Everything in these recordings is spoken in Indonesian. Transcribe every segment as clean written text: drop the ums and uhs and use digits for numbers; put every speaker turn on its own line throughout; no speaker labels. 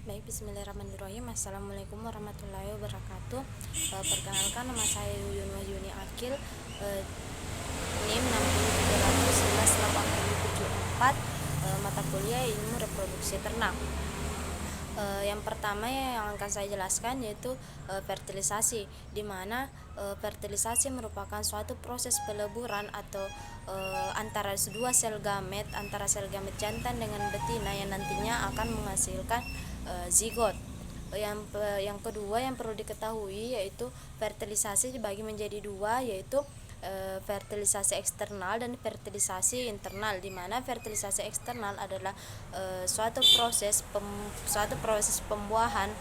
Baik, bismillahirrahmanirrahim. Assalamualaikum warahmatullahi wabarakatuh. Perkenalkan, nama saya Yuyun Wahyuni Akil, NIM 603118074, mata kuliah Ilmu Reproduksi Ternak. Yang pertama yang akan saya jelaskan yaitu fertilisasi, di mana fertilisasi merupakan suatu proses peleburan atau antara dua sel gamet, antara sel gamet jantan dengan betina yang nantinya akan menghasilkan zigot. Yang kedua yang perlu diketahui yaitu fertilisasi dibagi menjadi dua, yaitu fertilisasi eksternal dan fertilisasi internal, di mana fertilisasi eksternal adalah suatu proses pembuahan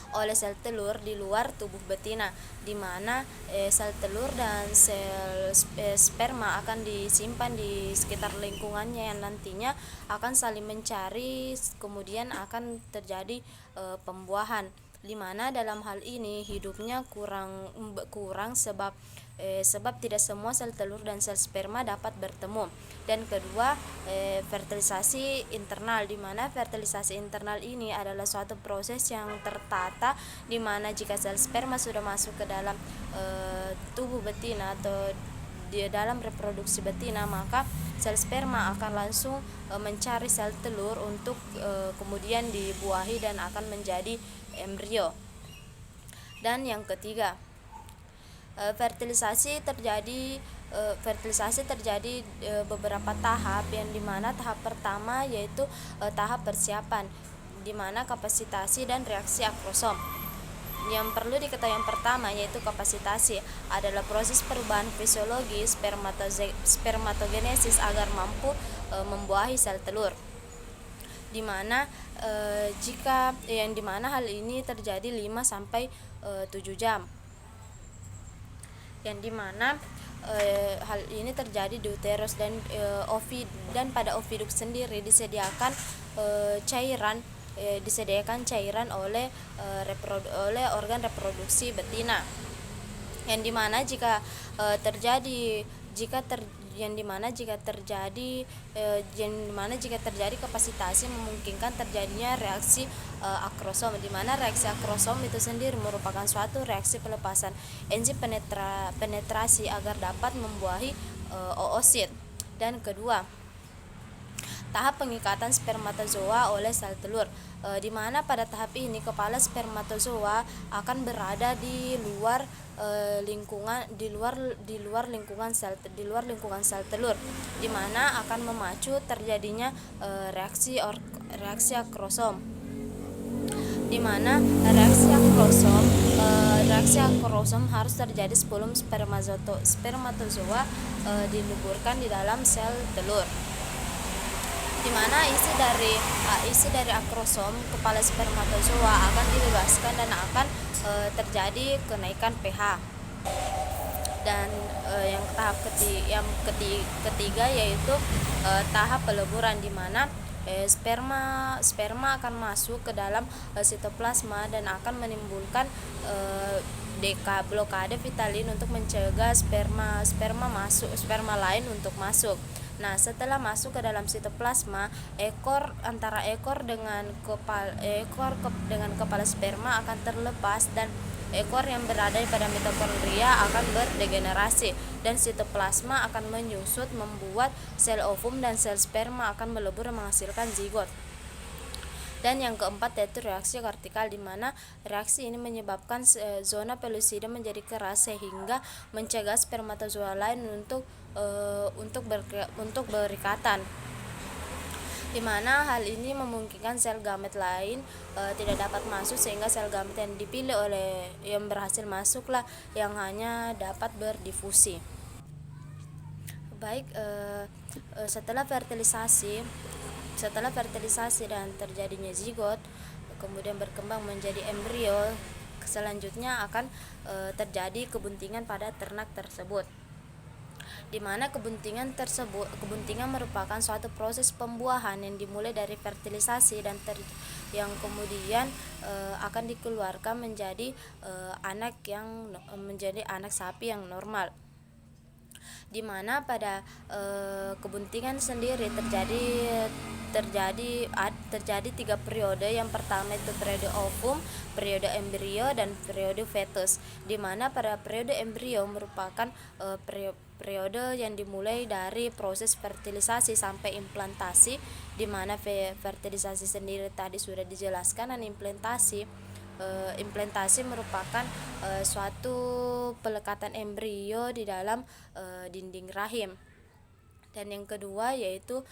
oleh sel telur di luar tubuh betina, di mana sel telur dan sel sperma akan disimpan di sekitar lingkungannya yang nantinya akan saling mencari, kemudian akan terjadi pembuahan, di mana dalam hal ini hidupnya kurang sebab tidak semua sel telur dan sel sperma dapat bertemu. Dan kedua, fertilisasi internal, di mana fertilisasi internal ini adalah suatu proses yang tertata, di mana jika sel sperma sudah masuk ke dalam tubuh betina atau di dalam reproduksi betina, maka sel sperma akan langsung mencari sel telur untuk kemudian dibuahi dan akan menjadi embrio. Dan yang ketiga, fertilisasi terjadi beberapa tahap, yang dimana tahap pertama yaitu tahap persiapan, dimana kapasitasi dan reaksi akrosom. Yang perlu diketahui yang pertama yaitu kapasitasi adalah proses perubahan fisiologi spermatogenesis agar mampu membuahi sel telur, dimana hal ini terjadi 5-7 jam, yang dimana hal ini terjadi di uterus dan pada oviduk sendiri disediakan cairan oleh organ reproduksi betina, yang dimana jika terjadi kapasitasi memungkinkan terjadinya reaksi akrosom, di mana reaksi akrosom itu sendiri merupakan suatu reaksi pelepasan enzim penetrasi agar dapat membuahi oosit. Dan kedua, tahap pengikatan spermatozoa oleh sel telur, di mana pada tahap ini kepala spermatozoa akan berada di luar lingkungan sel telur, di mana akan memacu terjadinya reaksi akrosom, di mana reaksi akrosom harus terjadi sebelum spermatozoa dileburkan di dalam sel telur, di mana isi dari akrosom kepala spermatozoa akan dibebaskan dan akan terjadi kenaikan pH. Dan yang ketiga yaitu tahap peleburan, di mana sperma akan masuk ke dalam sitoplasma dan akan menimbulkan blokade vitalin untuk mencegah sperma lain untuk masuk. Nah, setelah masuk ke dalam sitoplasma, ekor dengan kepala sperma akan terlepas, dan ekor yang berada pada mitokondria akan berdegenerasi, dan sitoplasma akan menyusut membuat sel ovum dan sel sperma akan melebur menghasilkan zigot. Dan yang keempat yaitu reaksi kortikal, di mana reaksi ini menyebabkan zona pellucida menjadi keras sehingga mencegah spermatozoa lain untuk berikatan, di mana hal ini memungkinkan sel gamet lain tidak dapat masuk, sehingga sel gamet yang dipilih oleh yang berhasil masuklah yang hanya dapat berdifusi. Baik, setelah fertilisasi dan terjadinya zigot, kemudian berkembang menjadi embrio, selanjutnya akan terjadi kebuntingan pada ternak tersebut, di mana kebuntingan merupakan suatu proses pembuahan yang dimulai dari fertilisasi dan yang kemudian akan dikeluarkan menjadi anak sapi yang normal. di mana pada kebuntingan sendiri terjadi 3 periode. Yang pertama itu periode ovum, periode embrio, dan periode fetus, di mana pada periode embrio merupakan periode yang dimulai dari proses fertilisasi sampai implantasi, di mana fertilisasi sendiri tadi sudah dijelaskan, dan implantasi merupakan suatu pelekatan embrio di dalam dinding rahim. Dan yang kedua yaitu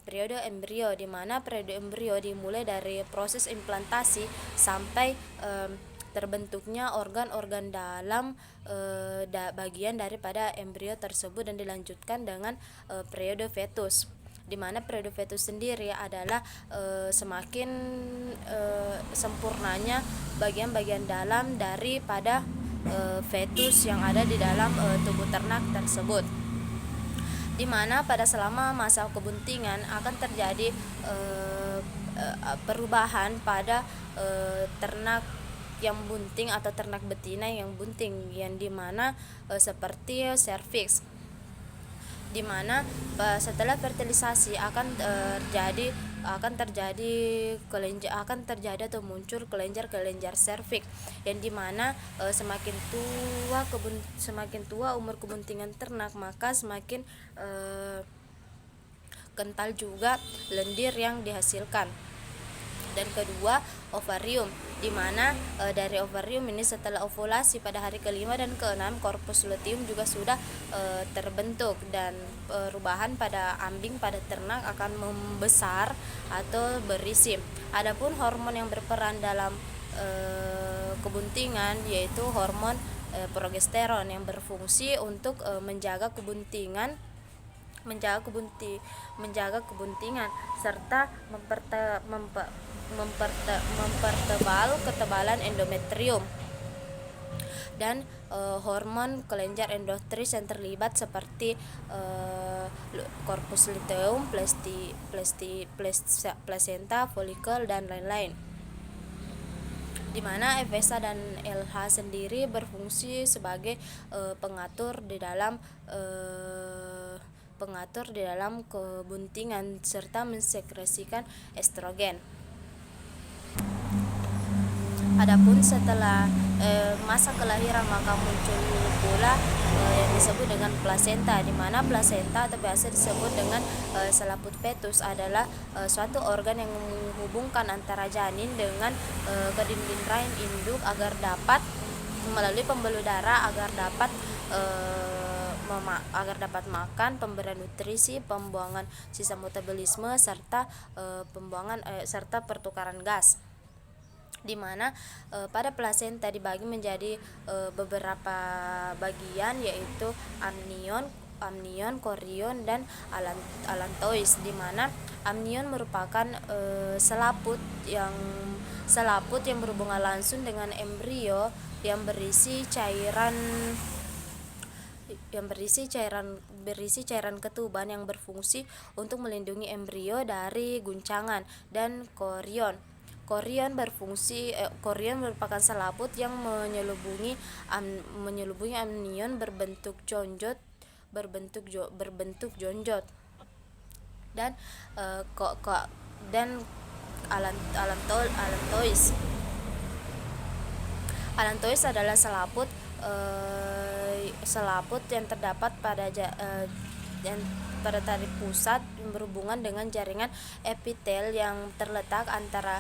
periode embrio, di mana periode embrio dimulai dari proses implantasi sampai terbentuknya organ-organ dalam bagian daripada embrio tersebut, dan dilanjutkan dengan periode fetus, di mana periode fetus sendiri adalah semakin sempurnanya bagian-bagian dalam daripada fetus yang ada di dalam tubuh ternak tersebut, di mana pada selama masa kebuntingan akan terjadi perubahan pada ternak yang bunting atau ternak betina yang bunting, yang dimana seperti serviks, di mana setelah fertilisasi akan terjadi atau muncul kelenjar serviks, yang dimana semakin tua umur kebuntingan ternak, maka semakin kental juga lendir yang dihasilkan. Dan kedua, ovarium, di mana dari ovarium ini setelah ovulasi pada hari kelima dan keenam, korpus luteum juga sudah terbentuk, dan perubahan pada ambing pada ternak akan membesar atau berisi. Adapun hormon yang berperan dalam kebuntingan yaitu hormon progesteron, yang berfungsi untuk menjaga kebuntingan serta mempertebal ketebalan endometrium. Dan hormon kelenjar endotris yang terlibat seperti korpus luteum, plasenta, folikel, dan lain-lain, di mana FSH dan LH sendiri berfungsi sebagai pengatur di dalam kebuntingan serta mensekresikan estrogen. Adapun setelah masa kelahiran, maka muncul pula yang disebut dengan plasenta, di mana plasenta atau biasa disebut dengan selaput fetus adalah suatu organ yang menghubungkan antara janin dengan ke dinding rahim induk agar dapat melalui pembuluh darah agar dapat makan, pemberian nutrisi, pembuangan sisa metabolisme, serta serta pertukaran gas, di mana pada plasenta dibagi menjadi beberapa bagian, yaitu amnion, korion, dan allantois, di mana amnion merupakan selaput yang berhubungan langsung dengan embrio yang berisi cairan ketuban yang berfungsi untuk melindungi embrio dari guncangan. Dan korion merupakan selaput yang menyelubungi amnion berbentuk jonjot. Dan allantois adalah selaput yang terdapat pada tarik pusat yang berhubungan dengan jaringan epitel yang terletak antara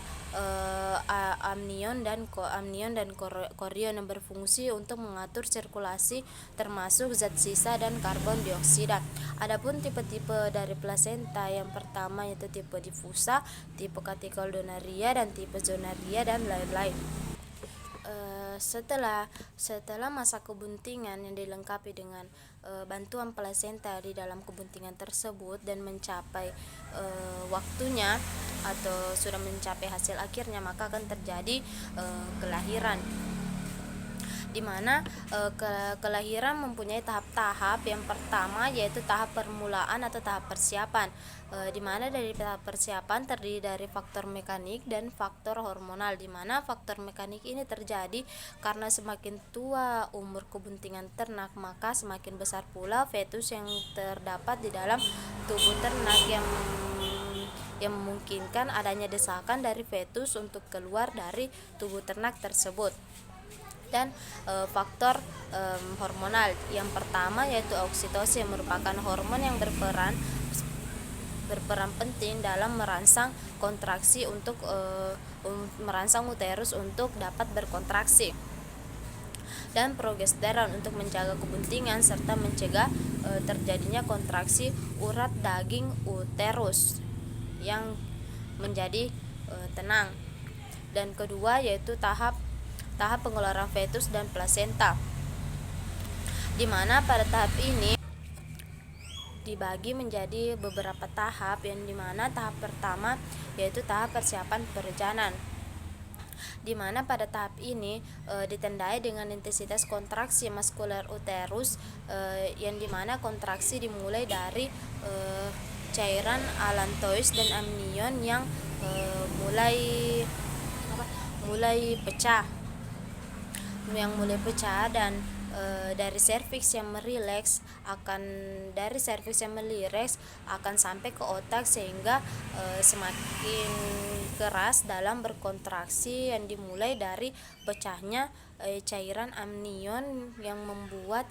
amnion dan korion, yang berfungsi untuk mengatur sirkulasi termasuk zat sisa dan karbon dioksida. Adapun tipe-tipe dari plasenta, yang pertama yaitu tipe diffusa, tipe catecholdonaria, dan tipe zonaria, dan lain-lain. Setelah masa kebuntingan yang dilengkapi dengan bantuan plasenta di dalam kebuntingan tersebut dan mencapai waktunya atau sudah mencapai hasil akhirnya, maka akan terjadi kelahiran. di mana kelahiran mempunyai tahap-tahap. Yang pertama yaitu tahap permulaan atau tahap persiapan, di mana dari tahap persiapan terdiri dari faktor mekanik dan faktor hormonal, di mana faktor mekanik ini terjadi karena semakin tua umur kebuntingan ternak, maka semakin besar pula fetus yang terdapat di dalam tubuh ternak yang memungkinkan adanya desakan dari fetus untuk keluar dari tubuh ternak tersebut. Dan faktor hormonal yang pertama yaitu oksitosin, merupakan hormon yang berperan penting dalam merangsang kontraksi untuk merangsang uterus untuk dapat berkontraksi, dan progesteron untuk menjaga kebuntingan serta mencegah terjadinya kontraksi urat daging uterus yang menjadi tenang. Dan kedua yaitu tahap pengeluaran fetus dan plasenta, di mana pada tahap ini dibagi menjadi beberapa tahap, yang dimana tahap pertama yaitu tahap persiapan perejanan, di mana pada tahap ini ditandai dengan intensitas kontraksi maskuler uterus, yang dimana kontraksi dimulai dari cairan allantois dan amnion yang mulai pecah dan dari serviks yang merileks akan sampai ke otak, sehingga semakin keras dalam berkontraksi yang dimulai dari pecahnya cairan amnion yang membuat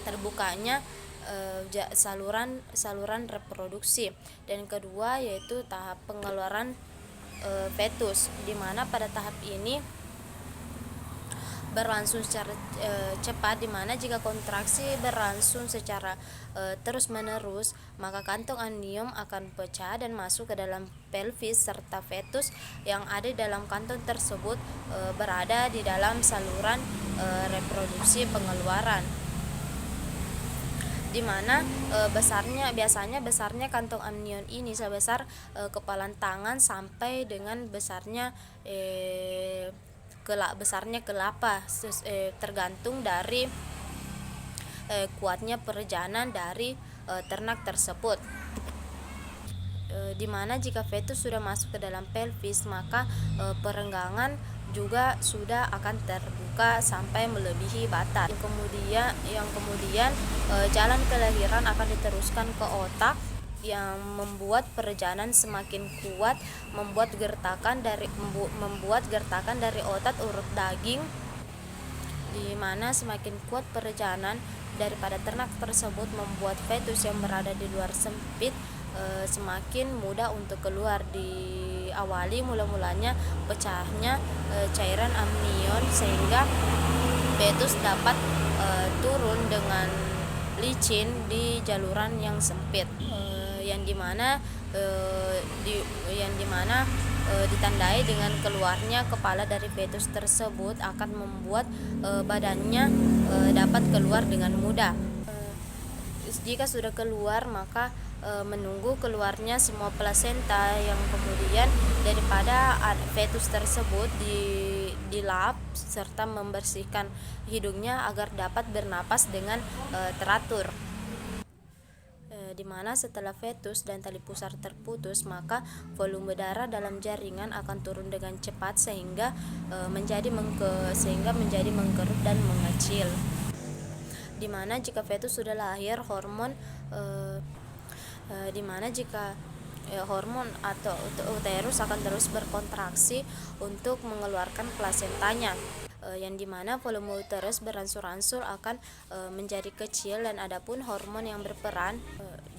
terbukanya saluran reproduksi. Dan kedua yaitu tahap pengeluaran fetus, di mana pada tahap ini berlangsung secara cepat, di mana jika kontraksi berlangsung secara terus menerus, maka kantong amnion akan pecah dan masuk ke dalam pelvis, serta fetus yang ada di dalam kantong tersebut berada di dalam saluran reproduksi pengeluaran, di mana biasanya besarnya kantong amnion ini sebesar kepalan tangan sampai dengan besarnya kelapa, tergantung dari kuatnya perejanan dari ternak tersebut. Di mana jika fetus sudah masuk ke dalam pelvis, maka perenggangan juga sudah akan terbuka sampai melebihi batas. Yang kemudian jalan kelahiran akan diteruskan ke otak, yang membuat perejanan semakin kuat, membuat gertakan dari otot urut daging, di mana semakin kuat perejanan daripada ternak tersebut membuat fetus yang berada di luar sempit semakin mudah untuk keluar. Diawali mulanya pecahnya cairan amnion, sehingga fetus dapat turun dengan licin di jaluran yang sempit, yang dimana ditandai dengan keluarnya kepala dari fetus tersebut akan membuat badannya dapat keluar dengan mudah. Jika sudah keluar, maka menunggu keluarnya semua plasenta, yang kemudian daripada fetus tersebut dilap serta membersihkan hidungnya agar dapat bernapas dengan teratur. Di mana setelah fetus dan tali pusar terputus, maka volume darah dalam jaringan akan turun dengan cepat sehingga menjadi mengkerut dan mengecil. Di mana jika fetus sudah lahir, hormon atau uterus akan terus berkontraksi untuk mengeluarkan plasentanya, yang dimana volume uterus beransur-ansur akan menjadi kecil. Dan adapun hormon yang berperan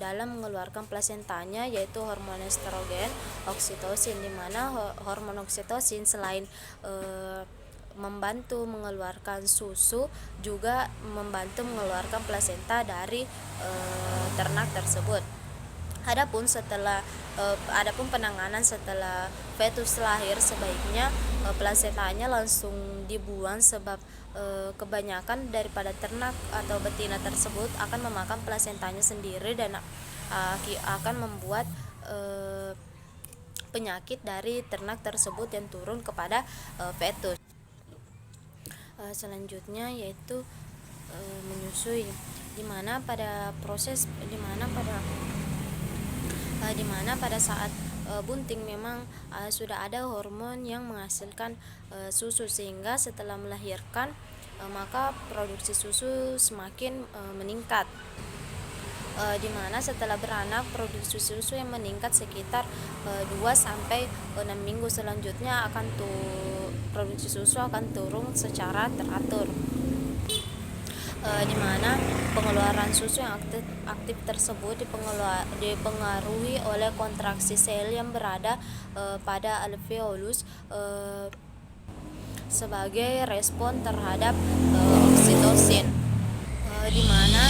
dalam mengeluarkan plasentanya yaitu hormon estrogen, oksitosin, di mana hormon oksitosin selain membantu mengeluarkan susu, juga membantu mengeluarkan plasenta dari ternak tersebut. Adapun penanganan setelah fetus lahir, sebaiknya plasentanya langsung dibuang, sebab kebanyakan daripada ternak atau betina tersebut akan memakan plasentanya sendiri dan akan membuat penyakit dari ternak tersebut yang turun kepada fetus. selanjutnya yaitu menyusui, dimana pada saat bunting memang sudah ada hormon yang menghasilkan susu, sehingga setelah melahirkan maka produksi susu semakin meningkat. Dimana setelah beranak produksi susu yang meningkat sekitar 2-6 minggu selanjutnya produksi susu akan turun secara teratur. Dimana pengeluaran susu yang aktif tersebut dipengaruhi oleh kontraksi sel yang berada pada alveolus sebagai respon terhadap oksitosin, dimana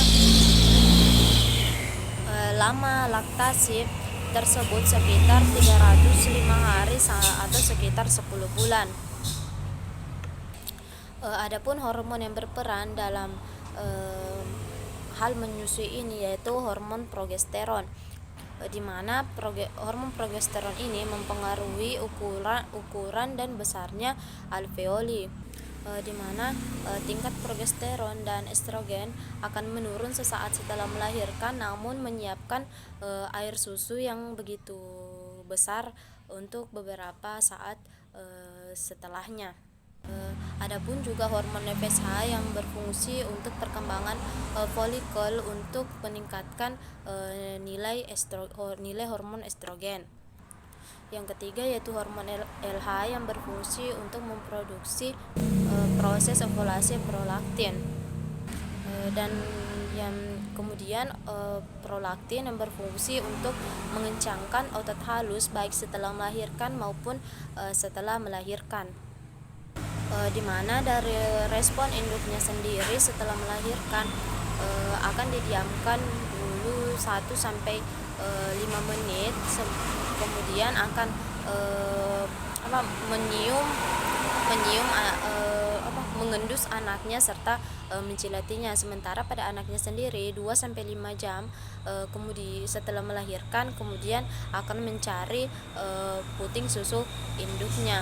lama laktasi tersebut sekitar 305 hari atau sekitar 10 bulan. Adapun hormon yang berperan dalam hal menyusui ini yaitu hormon progesteron, di mana hormon progesteron ini mempengaruhi ukuran dan besarnya alveoli, di mana tingkat progesteron dan estrogen akan menurun sesaat setelah melahirkan, namun menyiapkan air susu yang begitu besar untuk beberapa saat setelahnya. Adapun juga hormon FSH yang berfungsi untuk perkembangan folikel untuk meningkatkan nilai hormon estrogen. Yang ketiga yaitu hormon LH yang berfungsi untuk memproduksi proses ovulasi prolaktin, dan yang kemudian prolaktin yang berfungsi untuk mengencangkan otot halus baik setelah melahirkan maupun setelah melahirkan. Di mana dari respon induknya sendiri setelah melahirkan akan didiamkan dulu 1-5 menit, kemudian akan mengendus anaknya serta mencilatinya. Sementara pada anaknya sendiri 2-5 jam kemudian setelah melahirkan kemudian akan mencari puting susu induknya,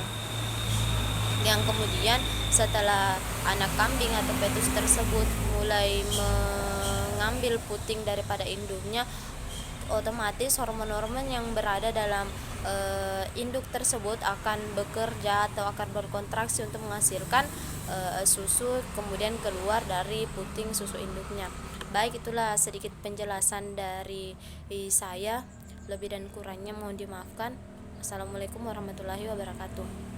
yang kemudian setelah anak kambing atau fetus tersebut mulai mengambil puting daripada induknya, otomatis hormon-hormon yang berada dalam induk tersebut akan bekerja atau akan berkontraksi untuk menghasilkan susu kemudian keluar dari puting susu induknya. Baik, itulah sedikit penjelasan dari saya, lebih dan kurangnya mohon dimaafkan. Assalamualaikum warahmatullahi wabarakatuh.